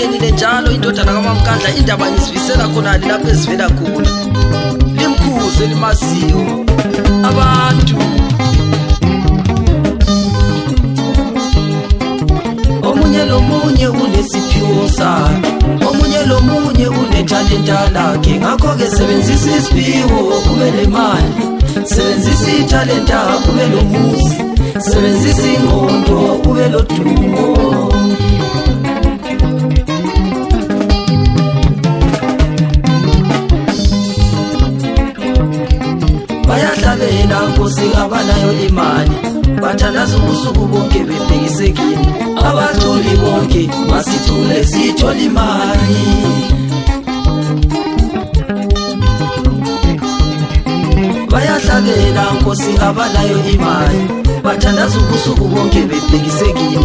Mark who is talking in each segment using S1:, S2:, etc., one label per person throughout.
S1: ingenile njalo indodana kaMamkandla indaba nisivisela khona lapho ezivela khona limkhuze limaziyo abantu omunye lomunye unesiphiwo sakhe omunye lomunye unetalenta lakhe ngakho-ke sebenzisa isiphiwo kube lemali sebenzisa italenta kube lomuzi sebenzisa ingqondo kube lodumo bayahlabela nkosi abanayo imali bathandaza ubusuku bonke bebhekisekile abaculi bonke masithule sithole imali bayahlabela nkosi abanayo imali bathandaza ubusuku bonke bebhekisekile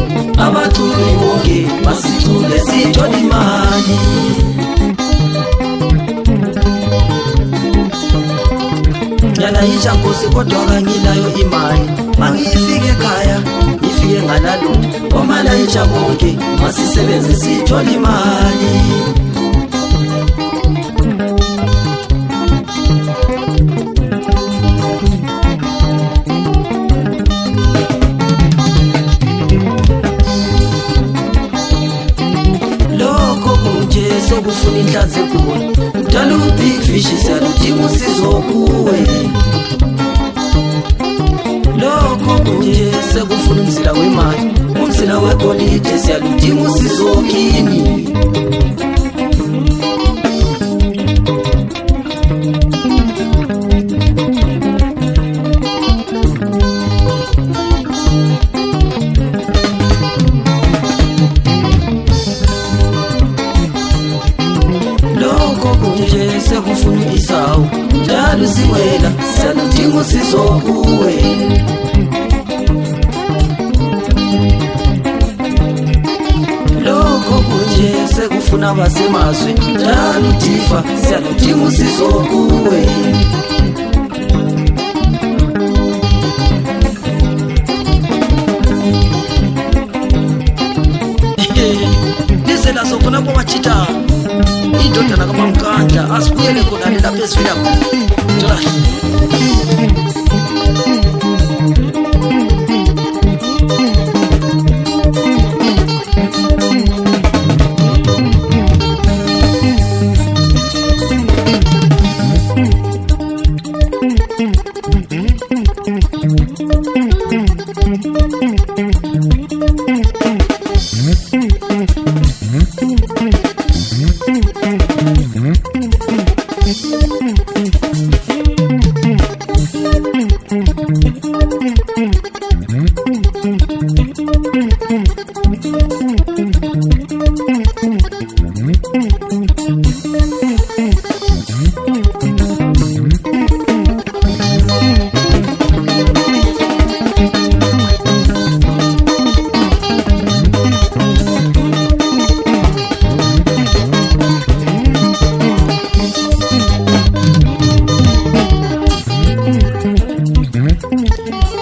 S1: abaculi bonke masithule sithole imali Yana isha nkosi kodwa kangilayo imali mangifike ekhaya ngifike ngalalo omala isha bonke masisebenze sithole imali lokho kunje sokufuna inhlanzi enkulu dala ubig fish siyaludinga usizo kuwe lokho kunje sekufuna umzila wemali umzila wegolide siyaludinga usizo kini sekufuna isawu njalo siwela siyaludinga usizo kuwe lokho kunje sekufuna abasemazwe njalo difa siyaludinga usizo kuwe lizela sokona bomachita indodana kaMamkandla asibuyele khona lapho esivela khona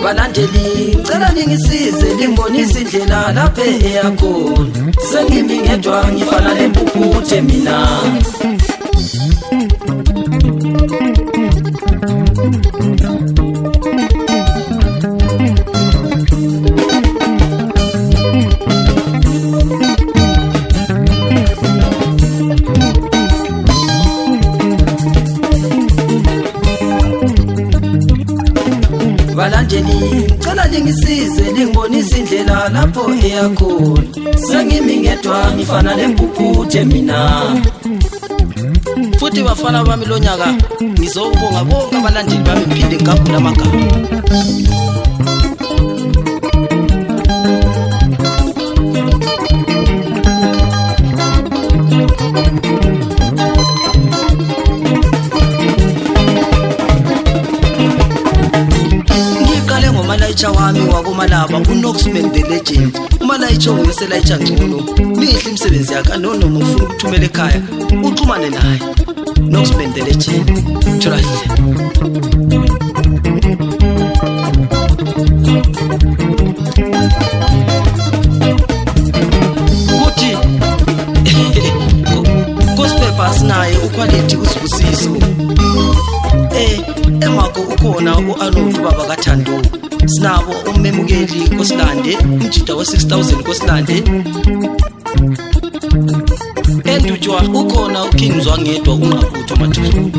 S1: balandeli ngicela ningisize limbonise indlela lapha eyakhona sengimi ngedwa ngifana lempuputhe mina balandeli ngicela ningisize lingibonise indlela lapho eyakhona sengimi ngedwa ngifana lempuputhe mina futhi bafana bami lonyaka ngizobonga bonke abalandeli bami ngiphinde ngigagula amagama Umalayicha wami wakomalaba uNoxman the legend umalayicha uyoselayicha ngcono mihle imisebenzi yakhe noma ufuna ukuthumela ekhaya uxhumane naye Noxman the legend thola kuthi wakho ukhona u-Arnold baba kaThando. Sinabo uMemukeli Kosilande, umjida wa-6000 Kosilande. Endutshwa ukhona uKing Zwangedwa unqabutho mathulu.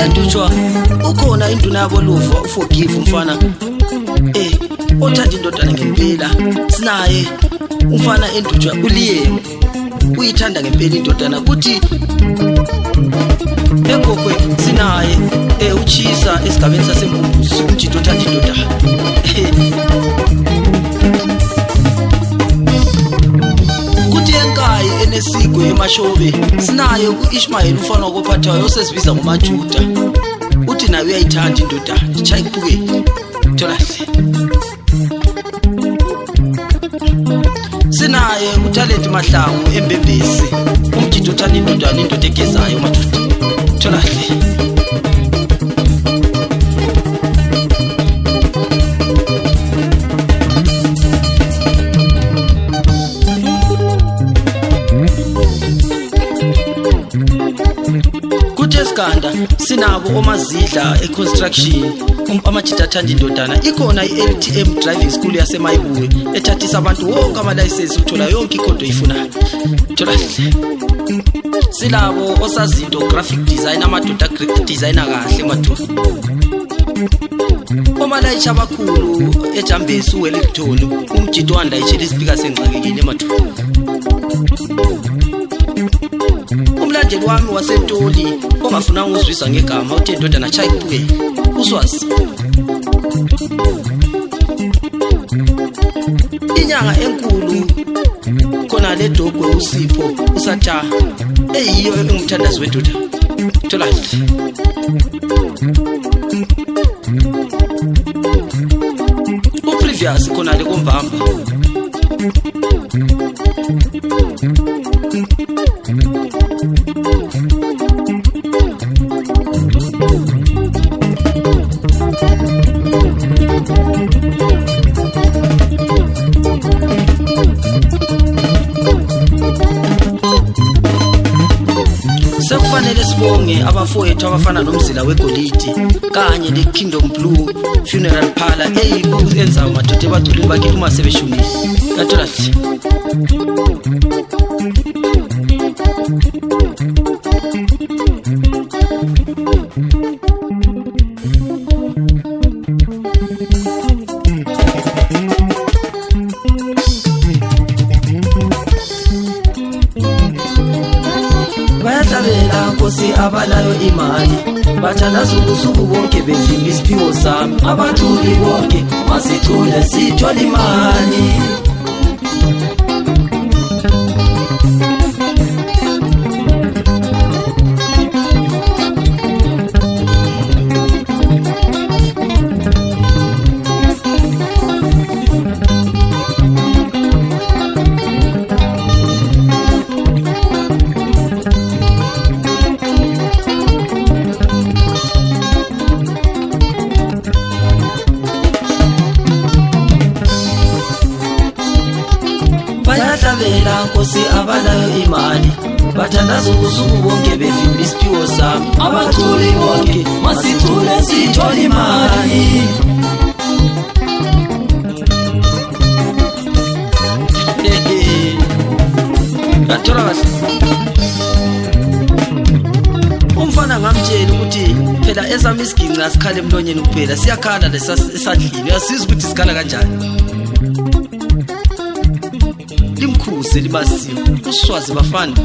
S1: Endutshwa ukhona induna yabo Luvo uForgive umfana othanda indodana ngempela. Sinaye umfana Endutshwa uLiye uyithanda ngempela indodana. Kuthi eGogwe sinaye uchisa esigabeni saseMbumbuzi umjida othanda indodana. Kuthi eNkayi enesigwe eMashobe sinaye uIshmael umfana wakophathayo osesibiza ngomaJuda. Uthi naye uyayithanda indodana chaya iphukeni tholahle. Sinaye uTalent Mahlangu eMbembezi umjida othanda indodana indoda egezayo madoda tholahle. Esiganda sinabo omazidla econstruction amajida athanda indodana. Ikhona iLTM driving school yaseMayibuwe ethathisa abantu wonke ama-license ukuthola yonke ikhonto ifunayo tholahle. Silabo osazinto graphic design amadoda graphic designer kahle madoda. Omalayisha abakhulu eJambesi uWellington umjida wandayishela isipika sengxakekile madoda. Umlandeli wami waseNtoli ongafuna ukuzwisa ngegama uthi indodana chaya iphukeni uswazi. Inyanga enkulu khona le Dogwe uSipho uSatsha eyiyo engumthandazi wedoda tholahle. Uprevious khona le koMbamba. Sekufanele sibonge abafowethu abafana noMzila weGolidi kanye neKingdom Blue Funeral Parlour eyenza madoda ebacululi bakhe uma sebeshonile katholahle. Bayahlabela Nkosi abalayo imali bathandaza ubusuku bonke bevimba isiphiwo sami. Abaculi bonke masicule sithola imali. Bayahlabela Nkosi abalayo imali bathandaza ubusuku bonke bevimba isiphiwo sami. Abaculi bonke masicule sithola imali. Kathola kahle. Umfana ngamtshela ukuthi phela esami isiginci asikhale emlonyeni kuphela siyakhala lesasendlini uyasiza ukuthi sikhala kanjani. Limkhuse libasiwe uswazi bafana.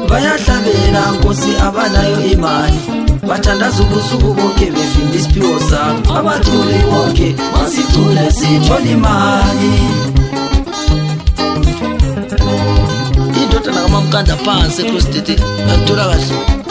S1: bayahlabela nkosi abanayo imali, bathandaza ubusuku bonke bevimba isiphiwo sabo. Abaculi bonke masicule sithola imali. Indodana kaMamkanda phansi eCrossdidi, ngiyakuthola kahle.